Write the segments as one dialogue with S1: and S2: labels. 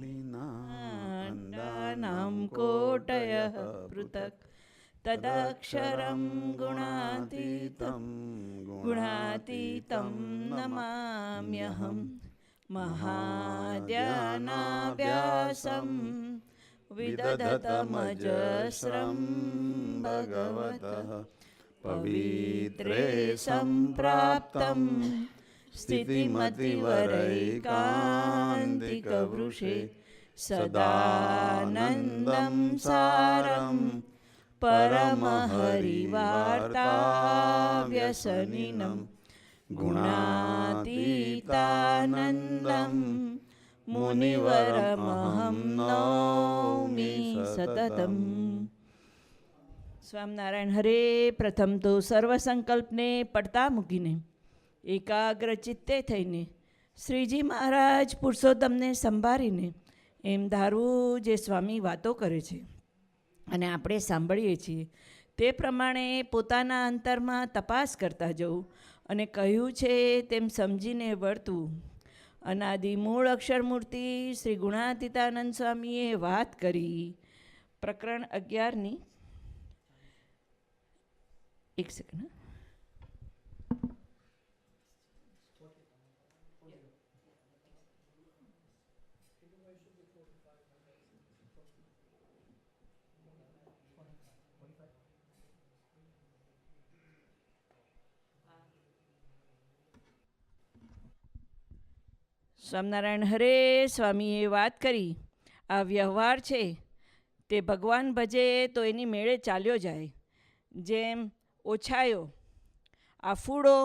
S1: लीनाण्डानां कोटयः पृथक् तदक्षरं गुणातीतं नमाम्यहं महाध्यानाभ्यासं विदधतमजस्रं भगवतः पवित्रे सम्प्राप्तं स्थितिमतिवरैकान्तिकवृषे सदानन्दं सारं परमहरिवार्ताव्यसनिनं गुणातीतानन्दं मुनिवरमहं नौमि સતતમ. સ્વામિનારાયણ હરે. પ્રથમ તો સર્વ સંકલ્પને પડતા મૂકીને એકાગ્ર ચિત્તે થઈને શ્રીજી મહારાજ પુરુષોત્તમને સંભાળીને એમ ધારવું જે સ્વામી વાતો કરે છે અને આપણે સાંભળીએ છીએ તે પ્રમાણે પોતાના અંતરમાં તપાસ કરતા જવું અને કહ્યું છે તેમ સમજીને વર્તવું. અનાદિ મૂળ અક્ષરમૂર્તિ શ્રી ગુણાતીતાનંદ સ્વામીએ વાત કરી પ્રકરણ 11ની. એક સેકન્ડ. સ્વામિનારાયણ હરે. સ્વામીએ વાત કરી આ વ્યવહાર છે તે ભગવાન ભજે તો એની મેળે ચાલ્યો જાય. જેમ ઓછાયો આફુડો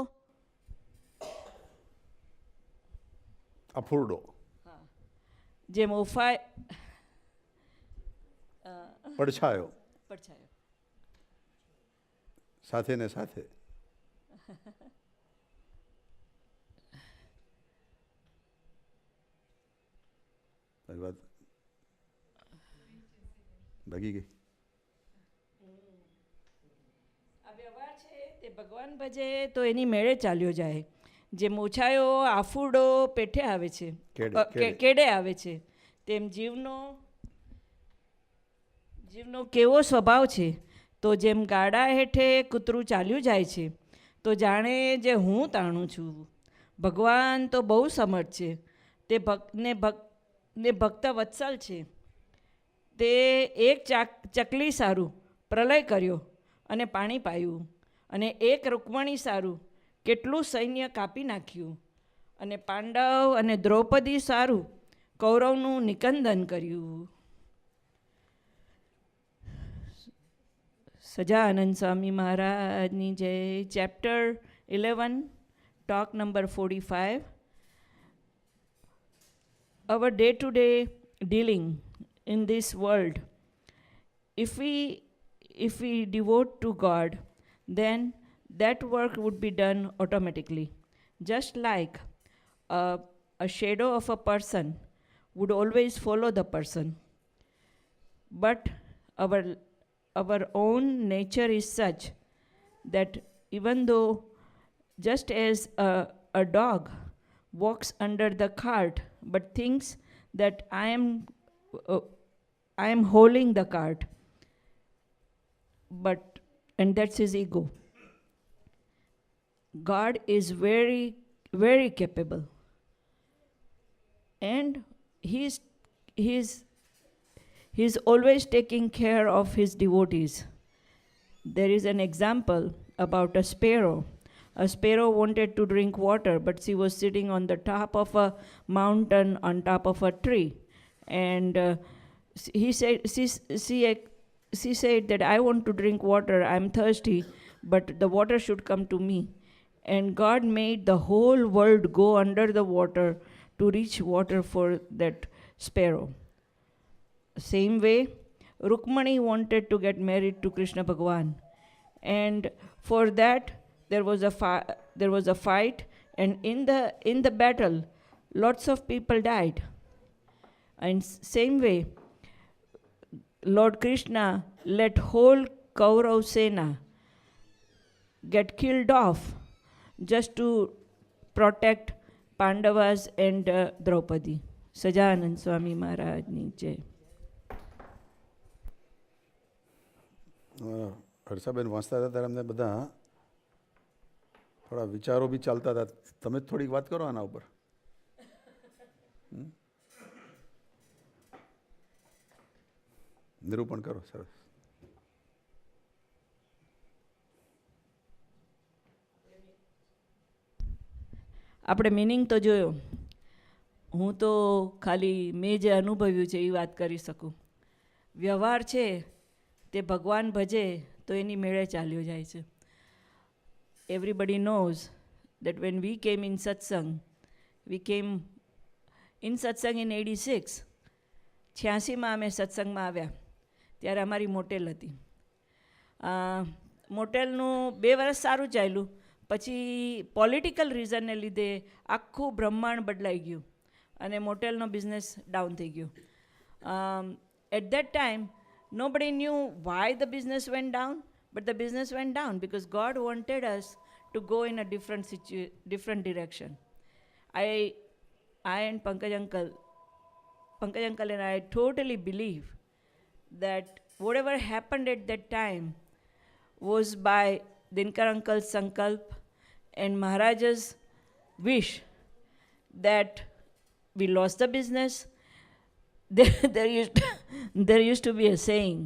S1: જેમ
S2: પડછાયો સાથે ને સાથે વાત ભાગી ગઈ.
S1: આ વ્યવહાર છે તે ભગવાન ભજે તો એની મેળે ચાલ્યો જાય. જેમ ઓછાયો આફુડો પેઠે આવે છે, કેડે આવે છે, તેમ જીવનો કેવો સ્વભાવ છે. તો જેમ ગાડા હેઠે કૂતરું ચાલ્યું જાય છે તો જાણે જે હું તાણું છું. ભગવાન તો બહુ સમર્થ છે, તે ભક્ત વત્સલ છે. તે એક ચકલી સારું પ્રલય કર્યો અને પાણી પાયું, અને એક રૂકમણી સારું કેટલું સૈન્ય કાપી નાખ્યું, અને પાંડવ અને દ્રૌપદી સારું કૌરવનું નિકંદન કર્યું. સજાનંદ સ્વામી મહારાજની જય. Chapter 11, talk number 45. Our day-to-day dealing in this world, if we devote to God, then that work would be done automatically. Just like a shadow of a person would always follow the person. But our own nature is such that even though just as a dog walks under the cart but thinks that I am holding the cart, and that's his ego. God is very, very capable, and he's always taking care of his devotees. There is an example about a sparrow. A sparrow wanted to drink water, but she was sitting on the top of a mountain, on top of a tree. And she said that I want to drink water, I'm thirsty, but the water should come to me. And God made the whole world go under the water to reach water for that sparrow. Same way, Rukmani wanted to get married to Krishna Bhagwan. And for that, there was a fight, and in the battle lots of people died. And same way, Lord Krishna let whole Kaurav Sena get killed off just to protect Pandavas and Draupadi. Sajanand Swami મહારાજની જય.
S2: હર્ષાબેન વાંચતા હતા ત્યારે અમને બધા થોડા વિચારો બી ચાલતા હતા. તમે જ થોડીક વાત કરો આના ઉપર. નિરૂપણ કરો. સરસ.
S1: આપણે મિનિંગ તો જોયો. હું તો ખાલી મેં જે અનુભવ્યું છે એ વાત કરી શકું. વ્યવહાર છે તે ભગવાન ભજે તો એની મેળે ચાલ્યો જાય છે. Everybody knows that when we came in satsang, we came in satsang in 86. 86માં અમે સત્સંગમાં આવ્યા ત્યારે અમારી મોટેલ હતી. મોટેલનું 2 વર્ષ સારું ચાલ્યું, પછી પોલિટિકલ રીઝનને લીધે આખું બ્રહ્માંડ બદલાઈ ગયું અને મોટેલનો બિઝનેસ ડાઉન થઈ ગયો. At that time, nobody knew why the business went down, but the business went down because God wanted us to go in a different direction. I and Pankaj uncle and I totally believe that whatever happened at that time was by Dinkar uncle's sankalp and Maharaja's wish that we lost the business. There used to be a saying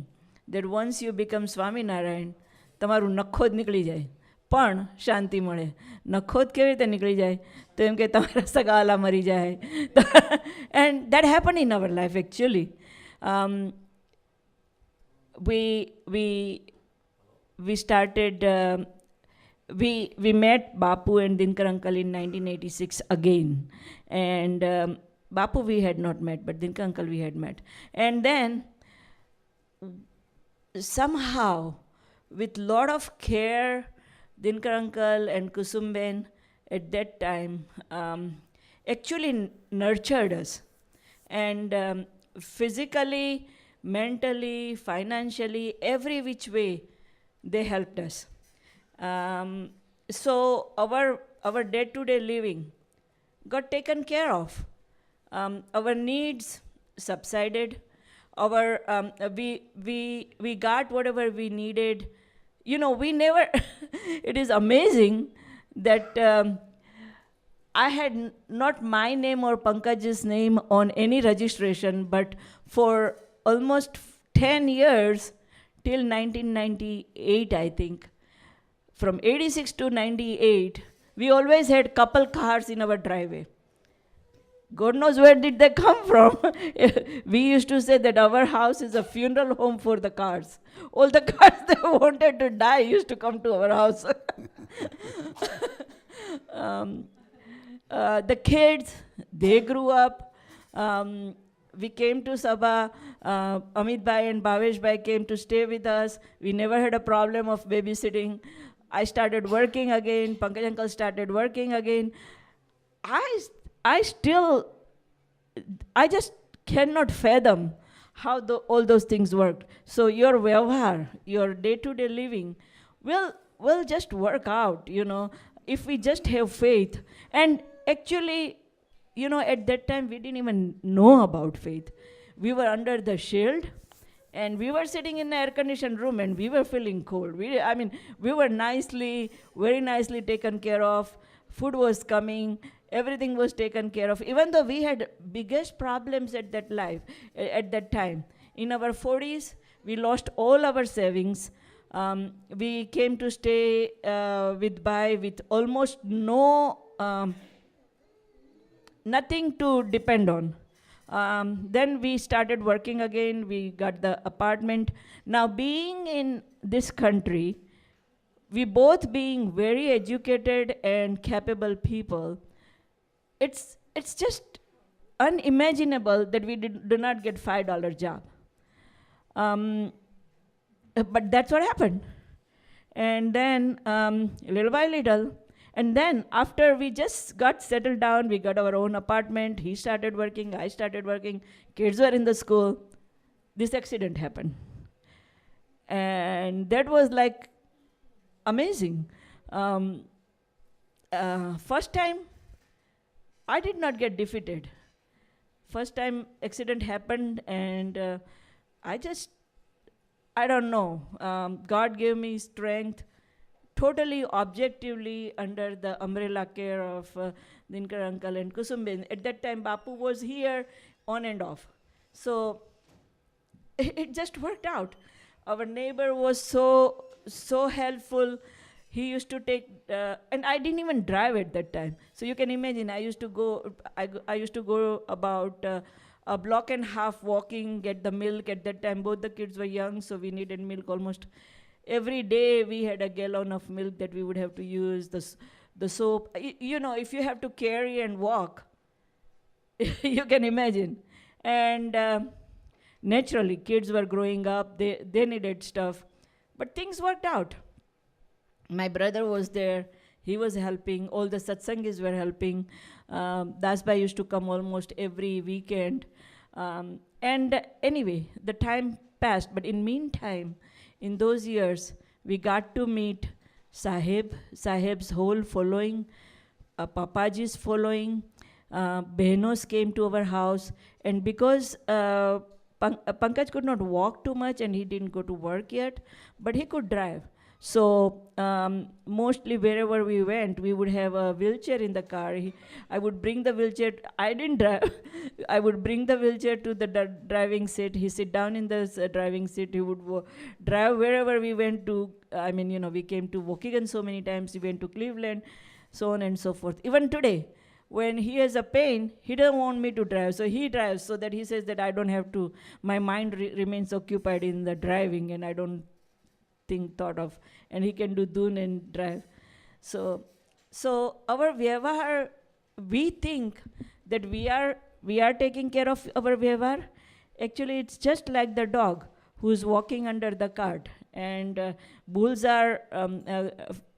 S1: that once you become Swaminarayan, તમારું નખો જ નીકળી જાય પણ શાંતિ મળે. નખો જ કેવી રીતે નીકળી જાય તો એમ કે તમારા સગાવાલા મરી જાય. And that happened in our life actually. We started, we met Bapu and Dinkar uncle in 1986 again. And Bapu we had not met, but Dinkar uncle we had met. And then somehow, with lot of care, Dinkar uncle and Kusumben at that time actually nurtured us. And physically, mentally, financially, every which way, they helped us. So our day-to-day living got taken care of. Our needs subsided. We got whatever we needed. You know, we never, it is amazing that I had not my name or Pankaj's name on any registration, but for almost 10 years, till 1998, I think, from 86 to 98, we always had couple cars in our driveway. God knows where did they come from. We used to say that our house is a funeral home for the cars. All the cars that wanted to die used to come to our house. The kids, they grew up. We came to Sabha. Amit Bhai and Bhavesh Bhai came to stay with us. We never had a problem of babysitting. I started working again. Pankaj uncle started working again. I just cannot fathom how all those things worked. So your vyavhar, your day-to-day living will just work out, you know, if we just have faith. And actually, you know, at that time we didn't even know about faith. We were under the shield and we were sitting in an air-conditioned room and we were feeling cold. We were very nicely taken care of. Food was coming. Everything was taken care of. Even though we had biggest problems at that time. In our 40s, we lost all our savings. We came to stay with Bhai with almost nothing to depend on. Then we started working again. We got the apartment. Now, being in this country, we both being very educated and capable people, it's just unimaginable that we do not get $5 job. But that's what happened. And then little by little, and then after we just got settled down, we got our own apartment. He started working, I started working, kids were in the school. This accident happened. And that was like amazing. First time, I did not get defeated. First time accident happened, and I don't know. God gave me strength totally objectively under the umbrella care of Dinkar uncle and Kusumbin. At that time, Bapu was here on and off. So it just worked out. Our neighbor was so helpful. He used to take, and I didn't even drive at that time. So you can imagine, I used to go about a block and a half walking, get the milk. At that time, both the kids were young, so we needed milk almost every day. We had a gallon of milk that we would have to use. The soap. You know, if you have to carry and walk, you can imagine. And naturally, kids were growing up. They needed stuff, but things worked out. My brother was there. He was helping. All the satsangis were helping. Dasbai used to come almost every weekend. And anyway, the time passed. But in meantime, in those years, we got to meet Sahib's whole following, Papaji's following. Behnos came to our house. And because Pankaj could not walk too much and he didn't go to work yet, but he could drive. So mostly wherever we went, we would have a wheelchair in the car. I would bring the wheelchair. I didn't drive. I would bring the wheelchair to the driving seat. He sit down in the driving seat. He would drive wherever we went to. I mean, you know, we came to Waukegan so many times. We went to Cleveland, so on and so forth. Even today, when he has a pain, he doesn't want me to drive. So he drives so that he says that I don't have to. My mind remains occupied in the driving, and I don't thought of, and he can do dun and drive. So our vyavahar, we think that we are taking care of our vyavahar. Actually, it's just like the dog who's walking under the cart, and bulls are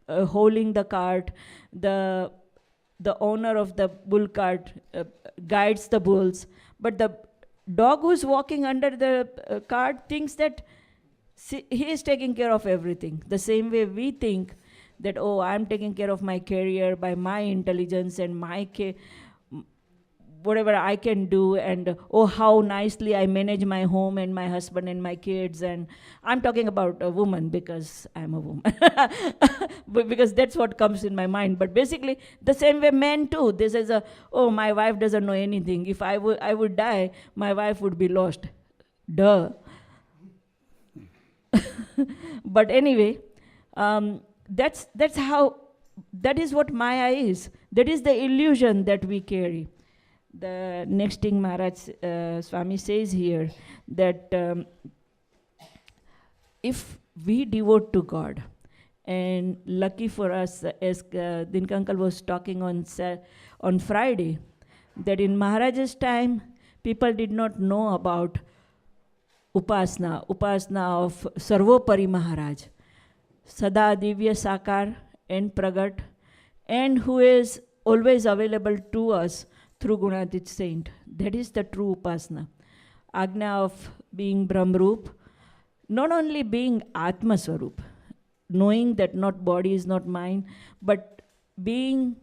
S1: holding the cart. The owner of the bull cart guides the bulls, but the dog who's walking under the cart thinks that he is taking care of everything. The same way we think that, oh, I'm taking care of my career by my intelligence and my whatever I can do, and oh, how nicely I manage my home and my husband and my kids. And I'm talking about a woman because I'm a woman, because that's what comes in my mind. But basically, the same way men too. This is oh, my wife doesn't know anything. If I would die, my wife would be lost. Duh. But anyway, that is what Maya is. That is the illusion that we carry. The next thing Maharaj Swami says here, that if we devote to God, and lucky for us, as Dinka Uncle was talking on Friday, that in Maharaj's time, people did not know about Upasana of Sarvopari Maharaj, Sada Divya Sakar and Pragat, and who is always available to us through Gunatit Saint. That is the true Upasana. Agna of being Brahmrup, not only being Atma Swarup, knowing that not body is not mine, but being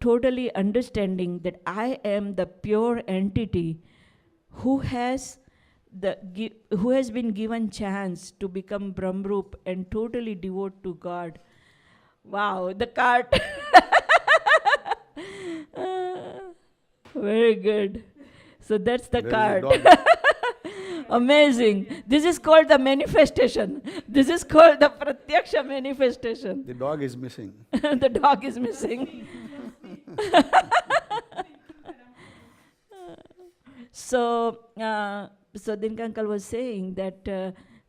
S1: totally understanding that I am the pure entity who has been given chance to become Brahmrup and totally devote to God. Wow, the cart. Very good. So that's the cart. Amazing. This is called the manifestation. This is called the Pratyaksha manifestation.
S2: The dog is missing.
S1: The dog is missing. So Dinka Uncle was saying that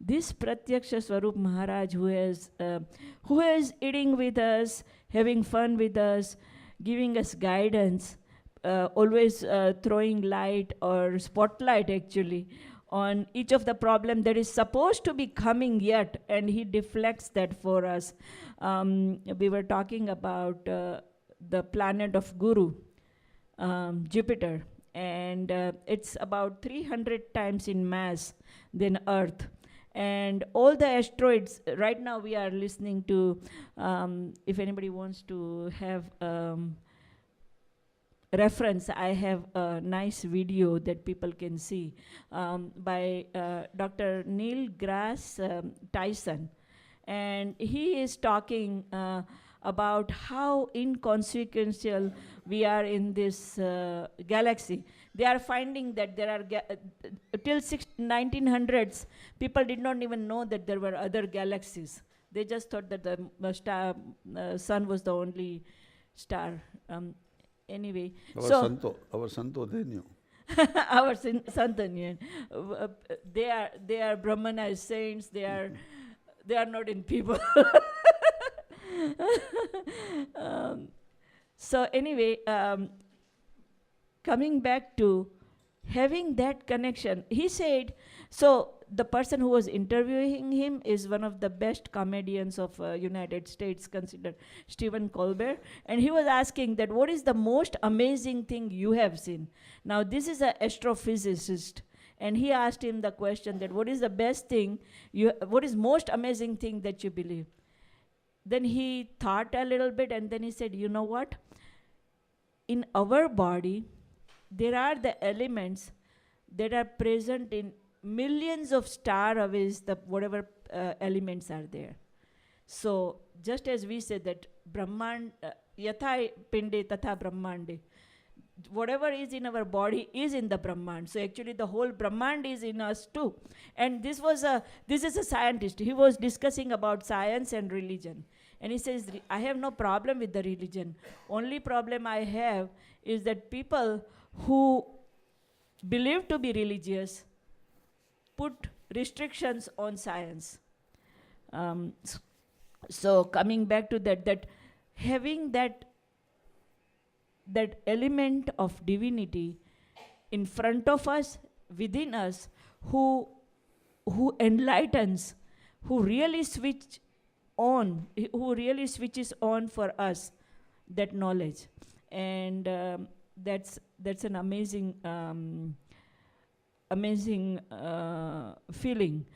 S1: this Pratyaksha Swarup Maharaj, who is eating with us, having fun with us, giving us guidance, always throwing light or spotlight actually on each of the problem that is supposed to be coming yet, and he deflects that for us. We were talking about the planet of Guru, Jupiter, and it's about 300 times in mass than Earth. And all the asteroids, right now we are listening to, if anybody wants to have reference, I have a nice video that people can see by Dr. Neil deGrasse Tyson. And he is talking about how inconsequential we are in this galaxy. They are finding that there are, till 1900s, people did not even know that there were other galaxies. They just thought that the sun was the only star. Anyway,
S2: our santo, they knew.
S1: our Santanian, they are Brahmanized saints. They are not in people. So anyway, coming back to having that connection, he said, so the person who was interviewing him is one of the best comedians of United States, considered Stephen Colbert, and he was asking that what is the most amazing thing you have seen? Now this is an astrophysicist, and he asked him the question that what is the best thing, what is most amazing thing that you believe? Then he thought a little bit, and then he said, you know what? In our body, there are the elements that are present in millions of star arrays, the whatever elements are there. So just as we say that Brahman, yatha pinde tatha brahmande, whatever is in our body is in the Brahman. So actually the whole Brahman is in us too. And this is a scientist. He was discussing about science and religion. And he says, I have no problem with the religion. Only problem I have is that people who believe to be religious put restrictions on science. So coming back to that having that element of divinity in front of us, within us, who enlightens, who really switches on for us that knowledge. And that's an amazing feeling.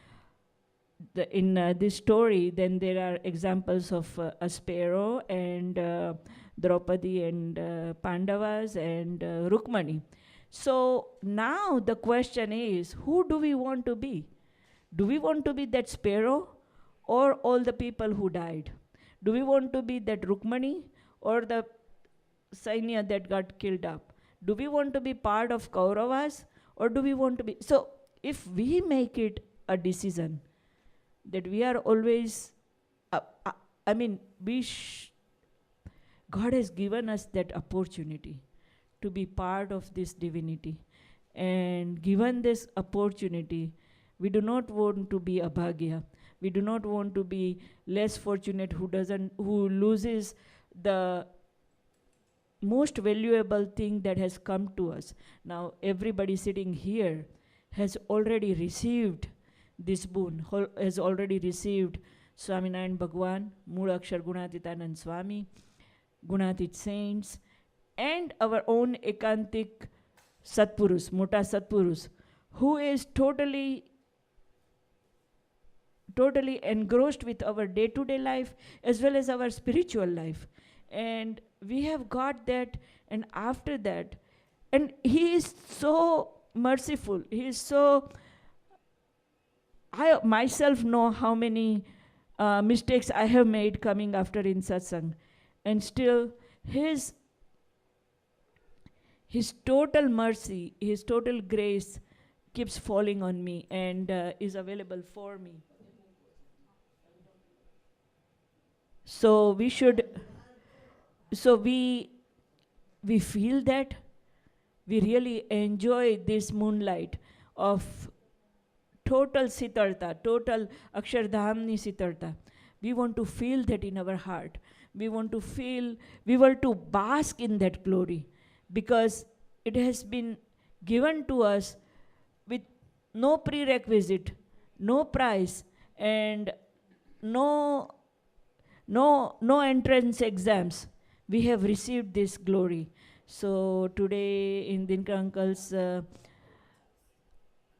S1: In this story, then there are examples of a sparrow and Draupadi and Pandavas and Rukmani. So now the question is, who do we want to be? Do we want to be that sparrow or all the people who died? Do we want to be that Rukmani or the Sainya that got killed up? Do we want to be part of Kauravas or do we want to be... So if we make it a decision that we are always... God has given us that opportunity to be part of this divinity. And given this opportunity, we do not want to be abhagya. We do not want to be less fortunate who loses the most valuable thing that has come to us. Now, everybody sitting here has already received this boon, has already received Swaminarayan Bhagwan, Moola Akshar Gunatitanand Swami, Gunatit saints, and our own Ekantik Satpurus, Mota Satpurus, who is totally engrossed with our day-to-day life as well as our spiritual life. And we have got that, and after that, and he is so merciful. He is so... I myself know how many mistakes I have made coming after in satsang, and still his total mercy, his total grace keeps falling on me and is available for me. So we feel that we really enjoy this moonlight of total sitarta, total Akshardhamni sitarta. We want to feel that in our heart. We want to bask in that glory, because it has been given to us with no prerequisite, no price, and no entrance exams. We have received this glory. So today in Dinkar Uncle's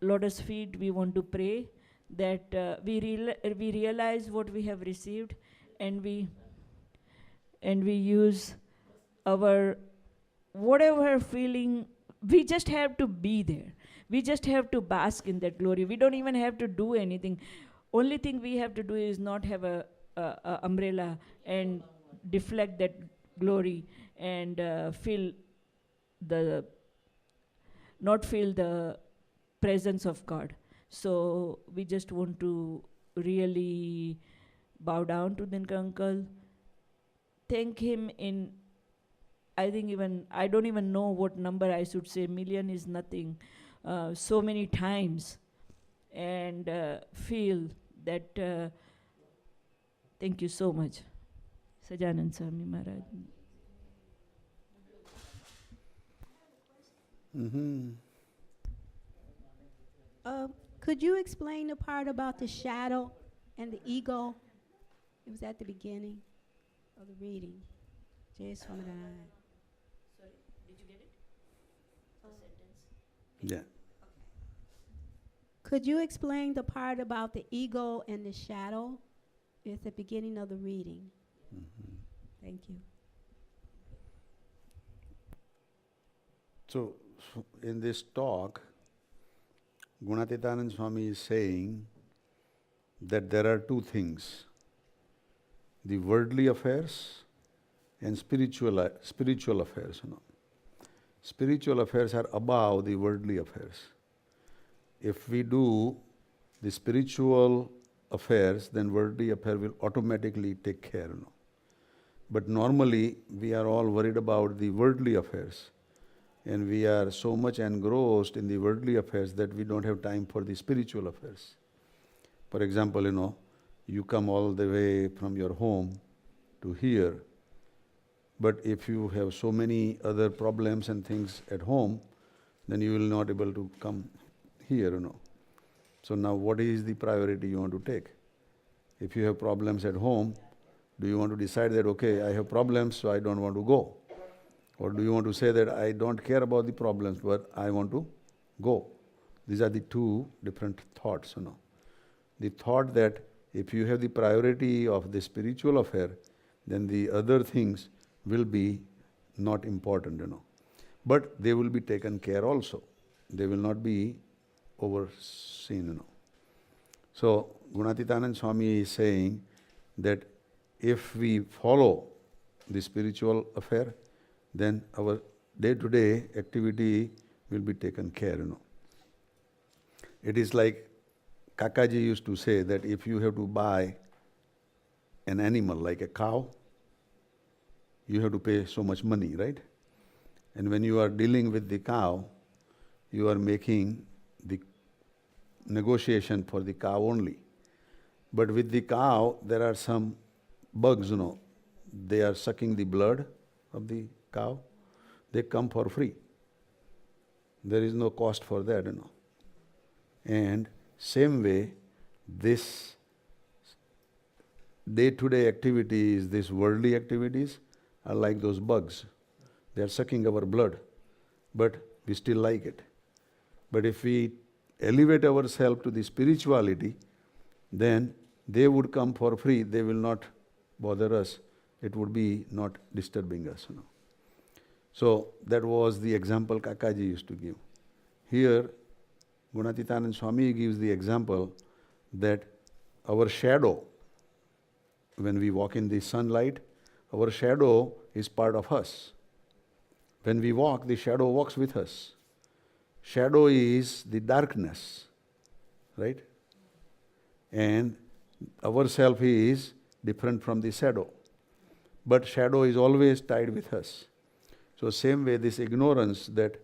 S1: lotus feet, we want to pray that we realize what we have received, and we use our whatever feeling, we just have to be there. We just have to bask in that glory. We don't even have to do anything. Only thing we have to do is not have a umbrella and deflect that glory and feel the not feel the presence of God. So we just want to really bow down to Dinka Uncle, thank him in, I think even, I don't even know what number I should say, million is nothing, so many times, and feel that, thank you so much. Sajanand Swami Maharaj.
S2: Mm-hmm.
S3: Could you explain the part about the shadow and the ego? It was at the beginning of the reading. Jay Swaminarayan.
S1: Sorry, did you get it? Sentence.
S2: Yeah.
S3: Could you explain the part about the ego and the shadow? It's the beginning of the reading.
S2: Mm-hmm.
S3: Thank you.
S2: So, in this talk, Gunatitanand Swami is saying that there are two things: the worldly affairs and spiritual affairs. Spiritual affairs are above the worldly affairs. If we do the spiritual affairs, then worldly affair will automatically take care. But normally we are all worried about the worldly affairs, and we are so much engrossed in the worldly affairs that we don't have time for the spiritual affairs. For example, you come all the way from your home to here, but if you have so many other problems and things at home, then you will not able to come here. So now what is the priority you want to take? If you have problems at home, do you want to decide that, okay, I have problems, so I don't want to go? Or do you want to say that I don't care about the problems, but I want to go? These are the two different thoughts. The thought that if you have the priority of the spiritual affair, then the other things will be not important. But they will be taken care also. They will not be overseen. So Gunatitanand Swami is saying that if we follow the spiritual affair, then our day-to-day activity will be taken care. It is like Kakaji used to say that if you have to buy an animal like a cow, you have to pay so much money, right? And when you are dealing with the cow, you are making the negotiation for the cow only. But with the cow, there are some bugs, they are sucking the blood of the cow. They come for free. There is no cost for that, And same way, this day-to-day activities, these worldly activities, are like those bugs. They are sucking our blood, but we still like it. But if we elevate ourselves to the spirituality, then they would come for free. They will not bother us. It would be not disturbing us. So that was the example Kakaji used to give. Here, Gunatitanand Swami gives the example that our shadow, when we walk in the sunlight, our shadow is part of us. When we walk, the shadow walks with us. Shadow is the darkness, right? And our self is different from the shadow. But shadow is always tied with us. So same way, this ignorance that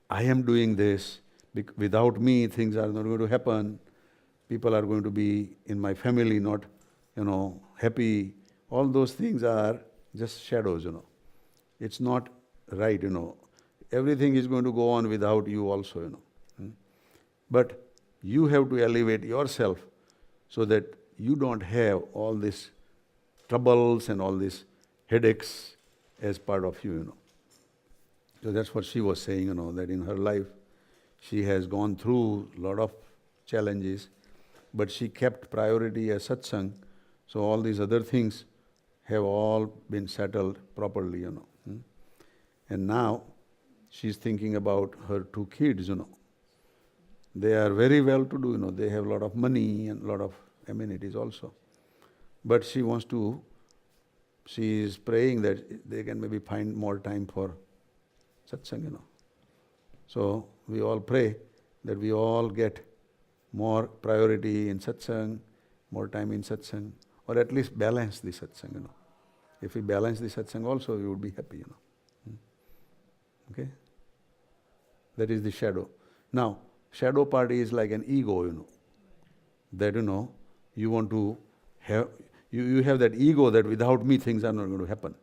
S2: I am doing this, without me things are not going to happen, people are going to be in my family not, happy, all those things are just shadows, It's not right, Everything is going to go on without you also, But you have to elevate yourself so that you don't have all these troubles and all these headaches as part of you, So that's what she was saying, that in her life she has gone through a lot of challenges, but she kept priority as satsang, so all these other things have all been settled properly, And now she's thinking about her 2 kids, They are very well to do, They have a lot of money and a lot of amenities also. But she is praying that they can maybe find more time for satsang, So we all pray that we all get more priority in satsang, more time in satsang, or at least balance the satsang, If we balance the satsang also, we would be happy, Okay? That is the shadow. Now, shadow part is like an ego, that, you want to have, you have that ego that without me things are not going to happen,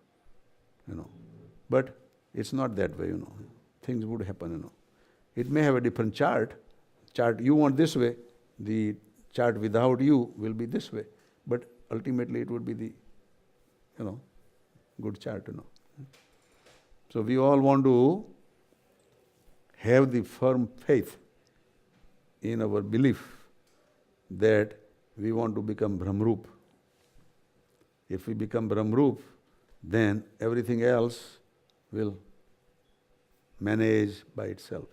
S2: But it's not that way, Things would happen, It may have a different chart. Chart you want this way, the chart without you will be this way. But ultimately it would be the, good chart, So we all want to have the firm faith in our belief that we want to become Brahmrup. If we become Brahmrup, then everything else will manage by itself,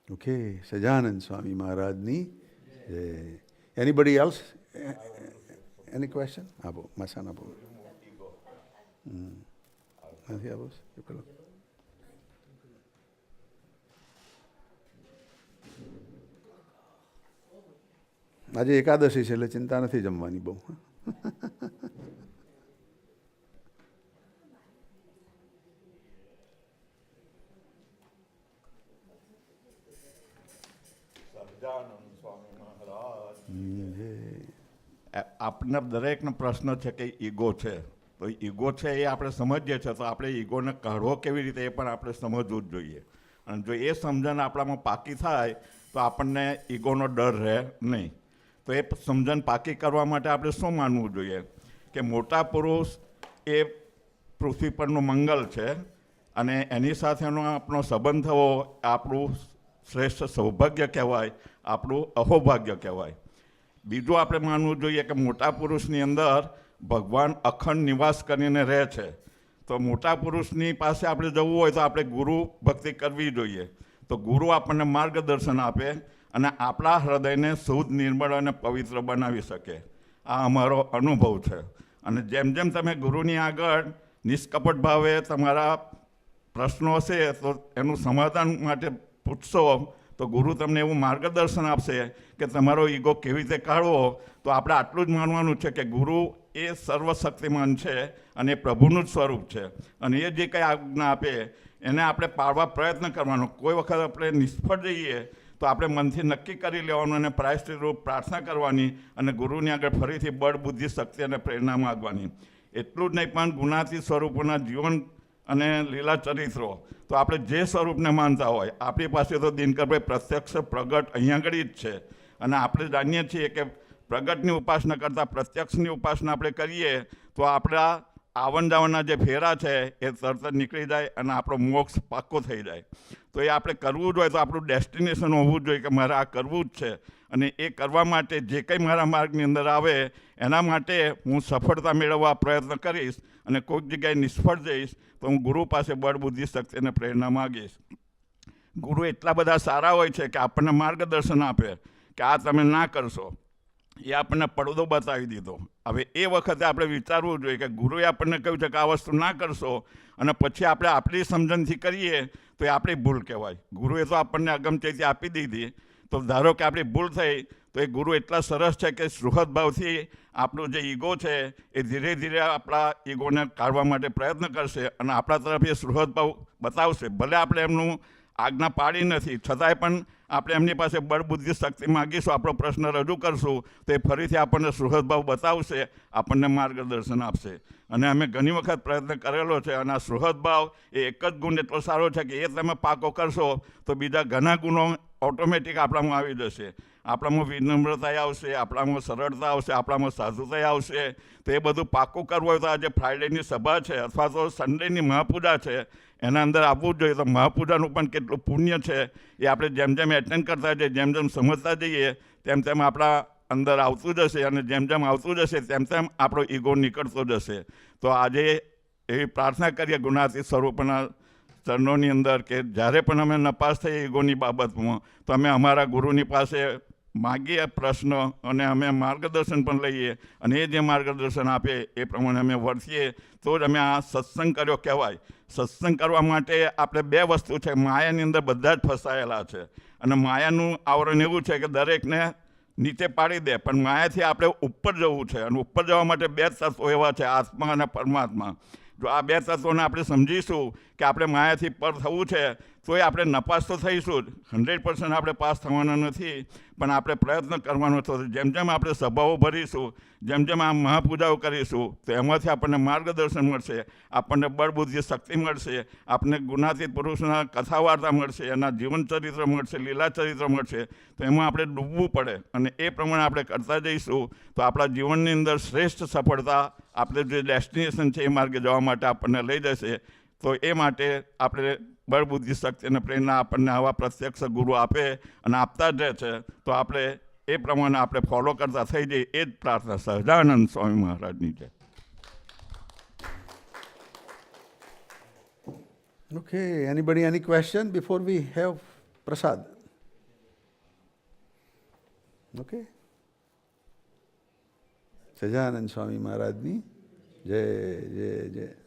S2: Okay, Sajanand Swami Maharaj ni jai. Anybody else? Any question? Abo, Masana Abo. નથી આવો એ પેલો આજે એકાદશી છે એટલે ચિંતા નથી જમવાની બહુ.
S4: આપના દરેકનો પ્રશ્ન છે કે ઈગો છે, તો ઈગો છે એ આપણે સમજીએ છીએ, તો આપણે ઈગોને કાઢવો કેવી રીતે એ પણ આપણે સમજવું જ જોઈએ. અને જો એ સમજણ આપણામાં પાકી થાય તો આપણને ઈગોનો ડર રહે નહીં. તો એ સમજણ પાકી કરવા માટે આપણે શું માનવું જોઈએ કે મોટા પુરુષ એ પૃથ્વી પરનું મંગલ છે અને એની સાથેનો આપણો સંબંધ થવો આપણું શ્રેષ્ઠ સૌભાગ્ય કહેવાય, આપણું અહોભાગ્ય કહેવાય. બીજું આપણે માનવું જોઈએ કે મોટા પુરુષની અંદર ભગવાન અખંડ નિવાસ કરીને રહે છે. તો મોટા પુરુષની પાસે આપણે જવું હોય તો આપણે ગુરુ ભક્તિ કરવી જોઈએ. તો ગુરુ આપણને માર્ગદર્શન આપે અને આપણા હૃદયને શુદ્ધ, નિર્મળ અને પવિત્ર બનાવી શકે. આ અમારો અનુભવ છે. અને જેમ જેમ તમે ગુરુની આગળ નિષ્કપટ ભાવે તમારા પ્રશ્નો હશે તો એનું સમાધાન માટે પૂછશો તો ગુરુ તમને એવું માર્ગદર્શન આપશે કે તમારો ઈગો કેવી રીતે કાઢવો. તો આપણે આટલું જ માનવાનું છે કે ગુરુ એ સર્વશક્તિમાન છે અને એ પ્રભુનું જ સ્વરૂપ છે અને એ જે કંઈ આજ્ઞા આપે એને આપણે પાળવા પ્રયત્ન કરવાનો. કોઈ વખત આપણે નિષ્ફળ જઈએ તો આપણે મનથી નક્કી કરી લેવાનું અને પ્રાયશ્ચિત રૂપ પ્રાર્થના કરવાની અને ગુરુની આગળ ફરીથી બળ, બુદ્ધિ, શક્તિ અને પ્રેરણા માગવાની. એટલું જ નહીં પણ ગુણાતીત સ્વરૂપોના જીવન અને લીલા ચરિત્રો તો આપણે જે સ્વરૂપને માનતા હોય, આપણી પાસે તો દિનકરભાઈ પ્રત્યક્ષ પ્રગટ અહીંયા આગળ જ છે અને આપણે જાણીએ છીએ કે પ્રગટની ઉપાસના કરતાં પ્રત્યક્ષની ઉપાસના આપણે કરીએ તો આપણા આવન જાવનના જે ફેરા છે એ તરત જ નીકળી જાય અને આપણો મોક્ષ પાક્કો થઈ જાય. તો એ આપણે કરવું જ હોય તો આપણું ડેસ્ટિનેશન હોવું જ જોઈએ કે મારે આ કરવું જ છે અને એ કરવા માટે જે કંઈ મારા માર્ગની અંદર આવે એના માટે હું સફળતા મેળવવા પ્રયત્ન કરીશ અને કોઈક જગ્યાએ નિષ્ફળ જઈશ તો હું ગુરુ પાસે બળ, બુદ્ધિ, શક્તિ અને પ્રેરણા માગીશ. ગુરુ એટલા બધા સારા હોય છે કે આપણને માર્ગદર્શન આપે કે આ તમે ના કરશો. એ આપણને પડદો બતાવી દીધો. હવે એ વખતે આપણે વિચારવું જોઈએ કે ગુરુએ આપણને કહ્યું છે કે આ વસ્તુ ના કરશો અને પછી આપણે આપણી સમજણથી કરીએ તો એ આપણી ભૂલ કહેવાય. ગુરુએ તો આપણને અગમચેતી આપી દીધી. તો ધારો કે આપણી ભૂલ થઈ તો એ ગુરુ એટલા સરસ છે કે સુહૃદ ભાવથી આપણું જે ઈગો છે એ ધીરે ધીરે આપણા ઈગોને કાઢવા માટે પ્રયત્ન કરશે અને આપણા તરફ એ સુહૃદ ભાવ બતાવશે. ભલે આપણે એમનું આજ્ઞા પાડી નથી છતાંય પણ આપણે એમની પાસે બળ, બુદ્ધિ, શક્તિ માગીશું, આપણો પ્રશ્ન રજૂ કરશું તો એ ફરીથી આપણને સુહૃદ ભાવ બતાવશે, આપણને માર્ગદર્શન આપશે. અને અમે ઘણી વખત પ્રયત્ન કરેલો છે અને આ સુહૃદ ભાવ એ એક જ ગુણ એટલો સારો છે કે એ તમે પાકો કરશો તો બીજા ઘણા ગુણો ઓટોમેટિક આપણામાં આવી જશે. આપણામાં વિનમ્રતા આવશે, આપણામાં સરળતા આવશે, આપણામાં સાધુતા આવશે. તો એ બધું પાકું કરવું હોય તો આજે ફ્રાઈડેની સભા છે અથવા તો સન્ડેની મહાપૂજા છે એના અંદર આવવું જ જોઈએ. તો મહાપૂજાનું પણ કેટલું પુણ્ય છે એ આપણે જેમ જેમ એટેન્ડ કરતા જઈએ, જેમ જેમ સમજતા જઈએ તેમ તેમ આપણા અંદર આવતું જશે અને જેમ જેમ આવતું જશે તેમ તેમ આપણો ઈગો નીકળતો જશે. તો આજે એવી પ્રાર્થના કરીએ ગુણાતીત સ્વરૂપના ચરણોની અંદર કે જ્યારે પણ અમે નપાસ થઈએ ઈગોની બાબતમાં તો અમે અમારા ગુરુની પાસે માગીએ પ્રશ્ન અને અમે માર્ગદર્શન પણ લઈએ અને એ જે માર્ગદર્શન આપે એ પ્રમાણે અમે વર્તીએ તો જ અમે આ સત્સંગ કર્યો કહેવાય. સત્સંગ કરવા માટે આપણે બે વસ્તુ છે, માયાની અંદર બધા જ ફસાયેલા છે અને માયાનું આવરણ એવું છે કે દરેકને નીચે પાડી દે, પણ માયાથી આપણે ઉપર જવું છે અને ઉપર જવા માટે બે તત્વો એવા છે, આત્મા અને પરમાત્મા. જો આ બે તત્વોને આપણે સમજીશું કે આપણે માયાથી પર થવું છે તો એ આપણે નપાસ તો થઈશું જ, 100% આપણે પાસ થવાના નથી, પણ આપણે પ્રયત્ન કરવાનો થશે. જેમ જેમ આપણે સભાઓ ભરીશું, જેમ જેમ આ મહાપૂજાઓ કરીશું તો એમાંથી આપણને માર્ગદર્શન મળશે, આપણને બળબુદ્ધિ શક્તિ મળશે, આપણને ગુણાતીત પુરુષના કથા વાર્તા મળશે, એના જીવન ચરિત્ર મળશે, લીલા ચરિત્ર મળશે. તો એમાં આપણે ડૂબવું પડે અને એ પ્રમાણે આપણે કરતા જઈશું તો આપણા જીવનની અંદર શ્રેષ્ઠ સફળતા આપણે જે ડેસ્ટિનેશન છે એ માર્ગે જવા માટે આપણને લઈ જશે. તો એ માટે આપણે બળબુદ્ધિ શક્તિ અને પ્રેરણા આપણને આવા પ્રત્યક્ષ ગુરુ આપે અને આપતા જ રહે છે. તો આપણે એ પ્રમાણે આપણે ફોલો કરતા થઈ જઈએ, એ જ પ્રાર્થના સહજાનંદ સ્વામી મહારાજની છે.
S2: Okay, anybody any question before we have prasad? Okay. Sahajanand Swami મહારાજની જય જય જય.